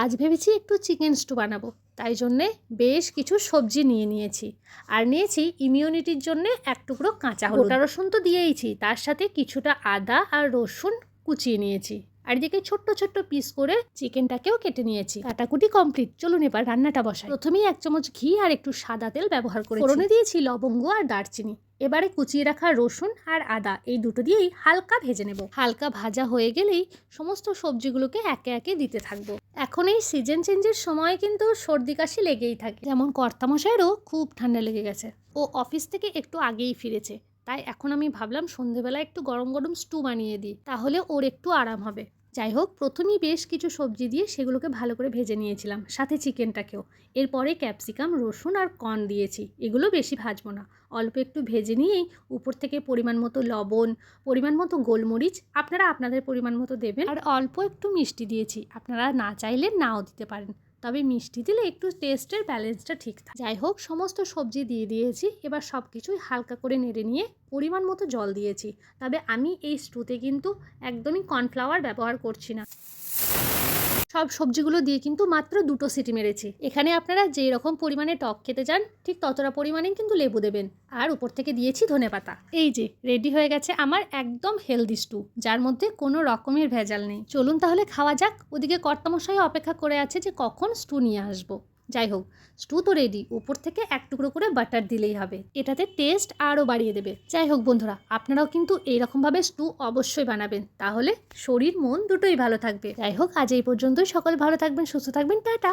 আজ ভেবেছি একটু চিকেন স্টু বানাবো, তাই জন্যে বেশ কিছু সবজি নিয়েছি। আর নিয়েছি ইমিউনিটির জন্যে এক টুকরো কাঁচা হলুদ। গোটা রসুন তো দিয়েইছি, তার সাথে কিছুটা আদা আর রসুন কুচিয়ে নিয়েছি। আর এদিকে ছোট্ট ছোট্ট পিস করে চিকেনটাকেও কেটে নিয়েছি। কাটাকুটি কমপ্লিট, চলুন এবার রান্নাটা বসাই। প্রথমেই 1 চামচ ঘি আর একটু সাদা তেল ব্যবহার করে ফোড়নে দিয়েছি লবঙ্গ আর দারচিনি। এবারে কুচিয়ে রাখা রসুন আর আদা এই দুটো দিয়েই হালকা ভেজে নেব। হালকা ভাজা হয়ে গেলেই সমস্ত সবজিগুলোকে একে একে দিতে থাকবো। এখন এই সিজন চেঞ্জের সময় কিন্তু সর্দি কাশি লেগেই থাকে। যেমন কর্তামশাইয়েরও খুব ঠান্ডা লেগে গেছে, ও অফিস থেকে একটু আগেই ফিরেছে। তাই এখন আমি ভাবলাম সন্ধেবেলা একটু গরম গরম স্টু বানিয়ে দিই, তাহলে ওর একটু আরাম হবে। যাই হোক, প্রথমেই বেশ কিছু সবজি দিয়ে সেগুলোকে ভালো করে ভেজে নিয়েছিলাম, সাথে চিকেনটাকেও। এরপরে ক্যাপসিকাম, রসুন আর কর্ন দিয়েছি। এগুলো বেশি ভাজবো না, অল্প একটু ভেজে নিয়েই উপর থেকে পরিমাণ মতো লবণ, পরিমাণ মতো গোলমরিচ আপনারা আপনাদের পরিমাণ মতো দেবেন, আর অল্প একটু মিষ্টি দিয়েছি। আপনারা না চাইলে নাও দিতে পারেন, তবে মিষ্টি দিলে একটু টেস্টের ব্যালেন্সটা ঠিক থাকে। যাই হোক, সমস্ত সবজি দিয়ে দিয়েছি। এবার সব কিছুই হালকা করে নেড়ে নিয়ে পরিমাণ মতো জল দিয়েছি। তবে আমি এই স্টুতে কিন্তু একদমই কর্নফ্লাওয়ার ব্যবহার করছি না। সব সবজিগুলো দিয়ে কিন্তু মাত্র 2টো সিটি মেরেছি। এখানে আপনারা যেই রকম পরিমাণে টক খেতে চান ঠিক ততটা পরিমাণেই কিন্তু লেবু দেবেন। আর উপর থেকে দিয়েছি ধনেপাতা। এই যে রেডি হয়ে গেছে আমার একদম হেলদি স্টু, যার মধ্যে কোনো রকমের ভেজাল নেই। চলুন তাহলে খাওয়া যাক। ওদিকে কর্তামশাই অপেক্ষা করে আছে যে কখন স্টু নিয়ে আসবো। যাই হোক, স্টু তো রেডি। উপর থেকে এক টুকরো করে বাটার দিলেই হবে, এটাতে টেস্ট আরও বাড়িয়ে দেবে। যাই হোক বন্ধুরা, আপনারাও কিন্তু এইরকমভাবে স্টু অবশ্যই বানাবেন, তাহলে শরীর মন দুটোই ভালো থাকবে। যাই হোক, আজ এই পর্যন্তই। সকলে ভালো থাকবেন, সুস্থ থাকবেন, টাটা।